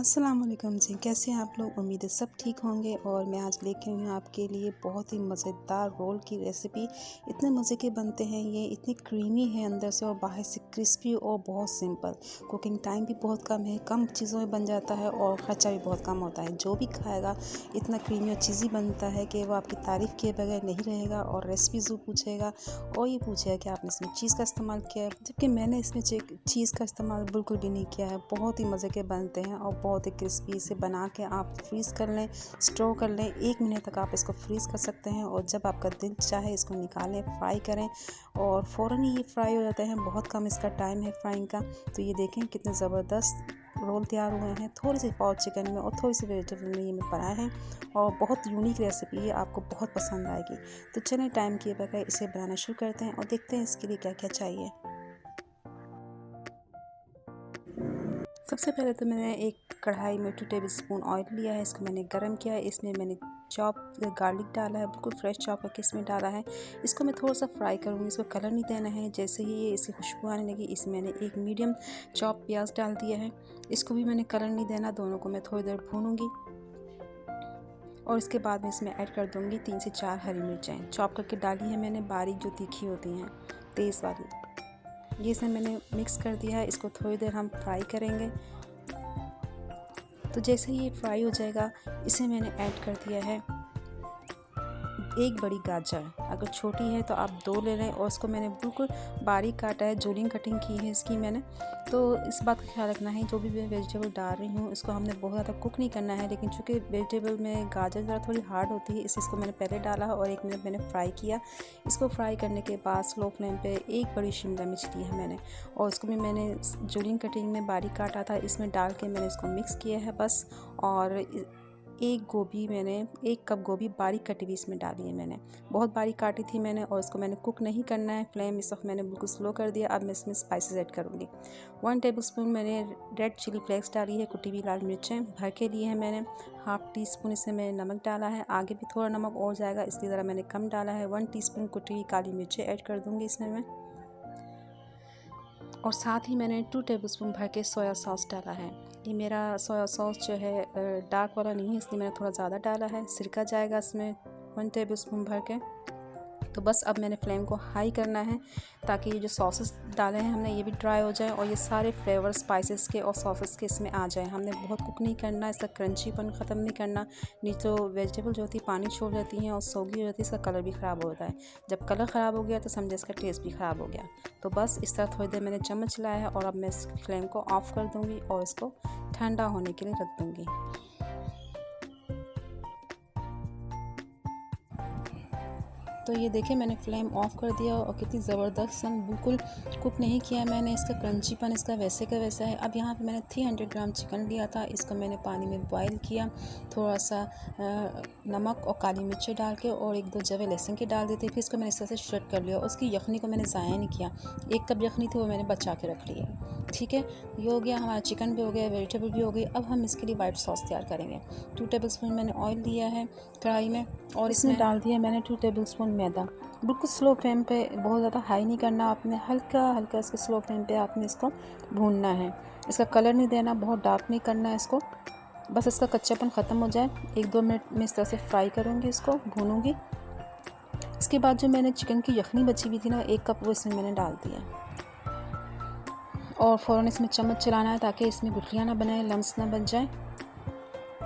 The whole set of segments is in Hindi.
अस्सलाम वालेकुम जी, कैसे हैं आप लोग। उम्मीद है सब ठीक होंगे। और मैं आज लेके आई हूँ आपके लिए बहुत ही मज़ेदार रोल की रेसिपी। इतने मज़े के बनते हैं ये, इतनी क्रीमी है अंदर से और बाहर से क्रिस्पी और बहुत सिंपल। कुकिंग टाइम भी बहुत कम है, कम चीज़ों में बन जाता है और ख़र्चा भी बहुत कम होता है। जो भी खाएगा इतना क्रीमी और चीज़ी बनता है कि वो आपकी तारीफ़ किए बगैर नहीं रहेगा और रेसिपी ज़रूर पूछेगा और ये पूछेगा कि आपने इसमें चीज़ का इस्तेमाल किया है, जबकि मैंने इसमें चीज़ का इस्तेमाल बिल्कुल भी नहीं किया है। बहुत ही मज़े के बनते हैं और बहुत ही क्रिस्पी। इसे बना के आप फ्रीज़ कर लें, स्टोर कर लें। 1 महीने तक आप इसको फ्रीज़ कर सकते हैं और जब आपका दिल चाहे इसको निकालें, फ्राई करें और फ़ौरन ही ये फ्राई हो जाते हैं। बहुत कम इसका टाइम है फ्राइंग का। तो ये देखें कितने ज़बरदस्त रोल तैयार हुए हैं। थोड़ी सी पाव चिकन में और थोड़ी सी वेजिटेबल में ये मैं बनाए हैं और बहुत यूनिक रेसिपी है, आपको बहुत पसंद आएगी। तो चलें टाइम किए बगैर इसे बनाना शुरू करते हैं और देखते हैं इसके लिए क्या क्या चाहिए। सबसे पहले तो मैंने एक कढ़ाई में 2 टेबलस्पून ऑयल लिया है। इसको मैंने गरम किया है। इसमें मैंने चॉप गार्लिक डाला है, बिल्कुल फ्रेश चॉप करके इसमें डाला है। इसको मैं थोड़ा सा फ्राई करूँगी, इसको कलर नहीं देना है। जैसे ही ये इसकी खुशबू आने लगी, इसमें मैंने एक मीडियम चॉप प्याज डाल दिया है। इसको भी मैंने कलर नहीं देना, दोनों को मैं थोड़ी देर भूनूँगी और इसके बाद में इसमें ऐड कर दूँगी 3 से 4 हरी मिर्चें चॉप करके डाली है मैंने, बारीक जो तीखी होती हैं, तेज़ वाली। ये इसे मैंने मिक्स कर दिया है। इसको थोड़ी देर हम फ्राई करेंगे। तो जैसे ही ये फ्राई हो जाएगा, इसे मैंने ऐड कर दिया है 1 बड़ी गाजर। अगर छोटी है तो आप 2 ले लें और इसको मैंने बिल्कुल बारीक काटा है, जूलियन कटिंग की है इसकी मैंने। तो इस बात का ख्याल रखना है, जो भी मैं वेजिटेबल डाल रही हूँ इसको हमने बहुत ज़्यादा कुक नहीं करना है। लेकिन चूँकि वेजिटेबल में गाजर ज़रा थोड़ी हार्ड होती है, इसको मैंने पहले डाला और 1 मिनट मैंने फ्राई किया। इसको फ्राई करने के बाद स्लो फ्लेम पे 1 बड़ी शिमला मिर्च ली है मैंने और इसको भी मैंने जूलियन कटिंग में बारीक काटा था, इसमें डाल के मैंने इसको मिक्स किया है बस। और 1 कप गोभी बारीक कटी हुई इसमें डाली है मैंने, बहुत बारीक काटी थी मैंने। और इसको मैंने कुक नहीं करना है, फ्लेम इस वक्त मैंने बिल्कुल स्लो कर दिया। अब मैं इसमें स्पाइसेस ऐड करूँगी। 1 टेबलस्पून मैंने रेड चिली फ्लेक्स डाली है, कुटी हुई लाल मिर्चें भर के लिए हैं मैंने। हाफ़ टी स्पून इसमें मैंने नमक डाला है, आगे भी थोड़ा नमक और जाएगा इसलिए ज़रा मैंने कम डाला है। 1 टीस्पून कुटी हुई काली मिर्चें ऐड कर दूँगी इसमें मैं। और साथ ही मैंने 2 टेबलस्पून भर के सोया सॉस डाला है। ये मेरा सोया सॉस जो है डार्क वाला नहीं है, इसलिए मैंने थोड़ा ज़्यादा डाला है। सिरका जाएगा इसमें 1 टेबलस्पून भर के। तो बस अब मैंने फ्लेम को हाई करना है ताकि ये जो सॉसेस डाले हैं हमने ये भी ड्राई हो जाए और ये सारे फ्लेवर स्पाइसेस के और सॉसेस के इसमें आ जाए। हमने बहुत कुक नहीं करना, इसका क्रंचीपन ख़त्म नहीं करना। नहीं तो वेजिटेबल जो होती है पानी छोड़ जाती हैं और सोगी हो जाती है, इसका कलर भी ख़राब होता है। जब कलर ख़राब हो गया तो समझे इसका टेस्ट भी ख़राब हो गया। तो बस इस तरह थोड़ी देर मैंने चम्मच चलाया है और अब मैं इस फ्लेम को ऑफ़ कर दूँगी और इसको ठंडा होने के लिए रख दूँगी। तो ये देखिए मैंने फ्लेम ऑफ़ कर दिया और कितनी ज़बरदस्त बिल्कुल कुक नहीं किया मैंने, इसका क्रंचीपन इसका वैसे का वैसा है। अब यहाँ पे मैंने 300 ग्राम चिकन लिया था, इसको मैंने पानी में बॉईल किया, थोड़ा सा नमक और काली मिर्ची डाल के और 1-2 जवे लहसुन के डाल देते। फिर इसको मैंने इस तरह से श्रेड कर लिया। उसकी यखनी को मैंने ज़ाया नहीं किया, 1 कप यखनी थी वो मैंने बचा के रख ली है। ठीक है, ये हो गया, हमारा चिकन भी हो गया, वेजिटेबल भी हो गई। अब हम इसके लिए वाइट सॉस तैयार करेंगे। 2 टेबलस्पून मैंने ऑयल लिया है कढ़ाई में और इसमें डाल दिया मैंने 2 टेबलस्पून मैदा। बिल्कुल स्लो फ्लेम पे, बहुत ज़्यादा हाई नहीं करना आपने, हल्का हल्का इसके स्लो फ्लेम पे आपने इसको भूनना है। इसका कलर नहीं देना, बहुत डार्क नहीं करना है इसको, बस इसका कच्चापन ख़त्म हो जाए। 1-2 मिनट में इस तरह से फ्राई करूँगी, इसको भूनूँगी। इसके बाद जो मैंने चिकन की यखनी बची हुई थी ना 1 कप, वो इसमें मैंने डाल दिया और फ़ौरन इसमें चम्मच चलाना है ताकि इसमें गुठलियाँ ना बनाए, लम्स ना बन जाए।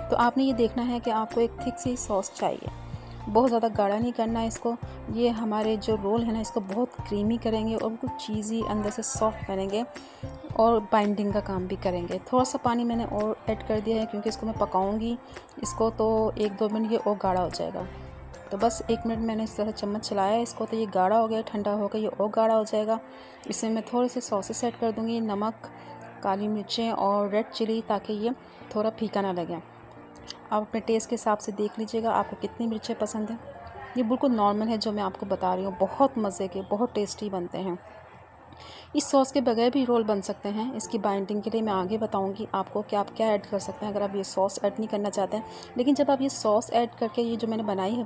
तो आपने ये देखना है कि आपको एक थिक सी सॉस चाहिए, बहुत ज़्यादा गाढ़ा नहीं करना है इसको। ये हमारे जो रोल है ना इसको बहुत क्रीमी करेंगे और बिल्कुल चीज़ी अंदर से सॉफ्ट बनेंगे और बाइंडिंग का काम भी करेंगे। थोड़ा सा पानी मैंने और ऐड कर दिया है क्योंकि इसको मैं पकाऊंगी इसको, तो 1-2 मिनट ये और गाढ़ा हो जाएगा। तो बस 1 मिनट मैंने इस तरह चम्मच चलाया है इसको, तो ये गाढ़ा हो गया, ठंडा हो गया, ये और गाढ़ा हो जाएगा। इसमें मैं थोड़े से सॉसेस ऐड कर दूँगी, नमक, काली मिर्चें और रेड चिली, ताकि ये थोड़ा फीका ना लगे। आप अपने टेस्ट के हिसाब से देख लीजिएगा आपको कितनी मिर्चें पसंद हैं। ये बिल्कुल नॉर्मल है जो मैं आपको बता रही हूँ, बहुत मज़े के, बहुत टेस्टी बनते हैं। इस सॉस के बगैर भी रोल बन सकते हैं। इसकी बाइंडिंग के लिए मैं आगे बताऊंगी आपको कि आप क्या ऐड कर सकते हैं अगर आप ये सॉस ऐड नहीं करना चाहते हैं। लेकिन जब आप ये सॉस ऐड करके ये जो मैंने बनाई है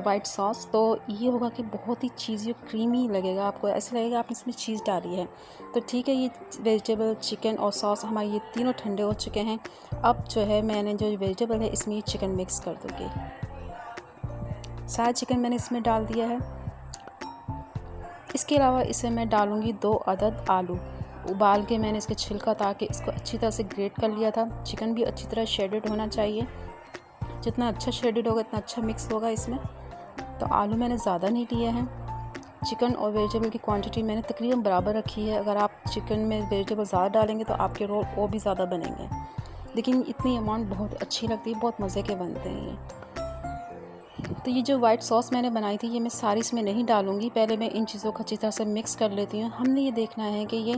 वाइट सॉस, तो ये होगा कि बहुत ही चीज़ी क्रीमी लगेगा। आपको ऐसा लगेगा आपने इसमें चीज़ डाली है। तो ठीक है, ये वेजिटेबल, चिकन और सॉस हमारे ये तीनों ठंडे हो चुके हैं। अब जो है मैंने जो वेजिटेबल है इसमें चिकन मिक्स कर दूँगी। सारा चिकन मैंने इसमें डाल दिया है। इसके अलावा इसे मैं डालूँगी 2 अदद आलू। उबाल के मैंने इसके छिलका उतार के इसको अच्छी तरह से ग्रेट कर लिया था। चिकन भी अच्छी तरह शेडेड होना चाहिए। जितना अच्छा शेडेड होगा इतना अच्छा मिक्स होगा इसमें। तो आलू मैंने ज़्यादा नहीं लिए हैं। चिकन और वेजिटेबल की क्वांटिटी मैंने तकरीबन बराबर रखी है। अगर आप चिकन में वेजिटेबल ज़्यादा डालेंगे तो आपके रोल और भी ज़्यादा बनेंगे। लेकिन इतनी अमाउंट बहुत अच्छी लगती है, बहुत मज़े के बनते हैं ये। तो ये जो वाइट सॉस मैंने बनाई थी ये मैं सारी इसमें नहीं डालूँगी। पहले मैं इन चीज़ों को अच्छी तरह से मिक्स कर लेती हूँ। हमने ये देखना है कि ये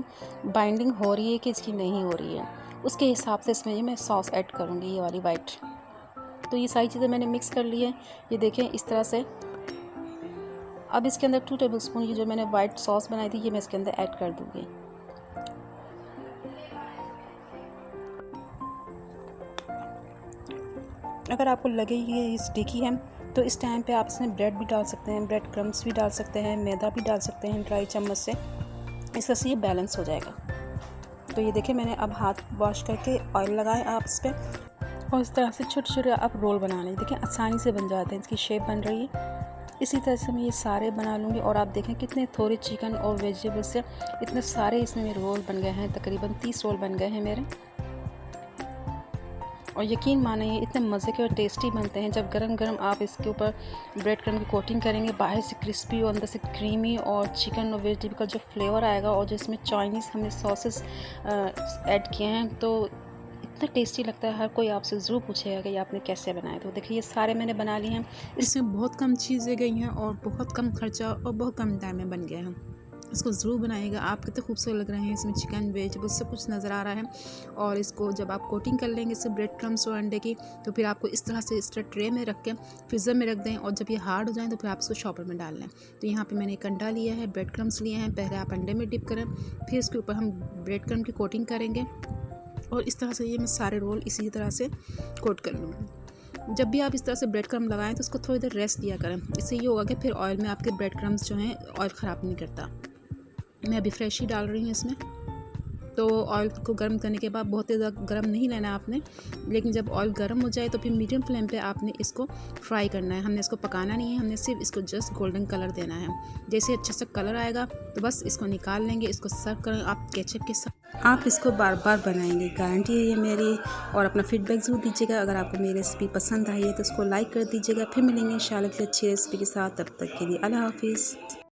बाइंडिंग हो रही है कि इसकी नहीं हो रही है। उसके हिसाब से इसमें ये मैं सॉस ऐड करूँगी, ये वाली वाइट। तो ये सारी चीज़ें मैंने मिक्स कर ली है, ये देखें इस तरह से। अब इसके अंदर 2 टेबलस्पून ये जो मैंने वाइट सॉस बनाई थी ये मैं इसके अंदर ऐड कर दूँगी। अगर आपको लगे ये स्टिकी है तो इस टाइम पे आप इसमें ब्रेड भी डाल सकते हैं, ब्रेड क्रम्स भी डाल सकते हैं, मैदा भी डाल सकते हैं ड्राई चम्मच से। इस तरह से ये बैलेंस हो जाएगा। तो ये देखें मैंने अब हाथ वॉश करके ऑयल लगाए आप इस पर और इस तरह से छोटे छोटे आप रोल बना लें। देखें आसानी से बन जाते हैं, इसकी शेप बन रही है। इसी तरह से मैं ये सारे बना लूँगी और आप देखें कितने थोड़े चिकन और वेजिटेबल से इतने सारे इसमें मेरे रोल बन गए हैं। तकरीबन 30 रोल बन गए हैं मेरे। और यकीन माने ये इतने मज़े के और टेस्टी बनते हैं। जब गरम गरम आप इसके ऊपर ब्रेड क्रम्ब की कोटिंग करेंगे, बाहर से क्रिस्पी और अंदर से क्रीमी, और चिकन और वेजिटेबल का जो फ्लेवर आएगा और जो इसमें चाइनीज़ हमने सॉसेस ऐड किए हैं तो इतना टेस्टी लगता है। हर कोई आपसे ज़रूर पूछेगा कि आपने कैसे बनाए। तो देखिए ये सारे मैंने बना लिए हैं। इसमें बहुत कम चीज़ें गई हैं और बहुत कम खर्चा और बहुत कम टाइम में बन गया है। इसको ज़रूर बनाइएगा। आप कितने खूबसूरत लग रहे हैं, इसमें चिकन वेजिटेबल सब कुछ नज़र आ रहा है। और इसको जब आप कोटिंग कर लेंगे इससे ब्रेड क्रम्स और अंडे की, तो फिर आपको इस तरह से इस तरह ट्रे में रख के फ्रीज़र में रख दें। और जब ये हार्ड हो जाए तो फिर आप इसको शॉपर में डाल लें। तो यहाँ पे मैंने एक अंडा लिया है, ब्रेड क्रम्स लिए हैं। पहले आप अंडे में डिप करें, फिर इसके ऊपर हम ब्रेड क्रम्ब की कोटिंग करेंगे। और इस तरह से ये मैं सारे रोल इसी तरह से कोट कर लूँगी। जब भी आप इस तरह से ब्रेड क्रम्ब लगाएं तो उसको थोड़ी देर रेस्ट दिया करें। इससे ये होगा कि फिर ऑयल में आपके ब्रेड क्रम्स जो हैं ऑयल ख़राब नहीं करता। मैं अभी फ्रेश ही डाल रही हूँ इसमें। तो ऑयल को गर्म करने के बाद बहुत ज़्यादा गर्म नहीं लेना आपने, लेकिन जब ऑयल गर्म हो जाए तो फिर मीडियम फ्लेम पे आपने इसको फ्राई करना है। हमने इसको पकाना नहीं है, हमने सिर्फ इसको जस्ट गोल्डन कलर देना है। जैसे अच्छा सा कलर आएगा तो बस इसको निकाल लेंगे। इसको सर्व करें आप केचप के साथ। आप इसको बार बार बनाएंगे, गारंटी है ये मेरी। और अपना फीडबैक ज़रूर दीजिएगा। अगर आपको मेरी रेसिपी पसंद आई है तो उसको लाइक कर दीजिएगा। फिर मिलेंगे इंशाल्लाह किसी अच्छी रेसिपी के साथ। तब तक के लिए अल्लाह हाफिज़।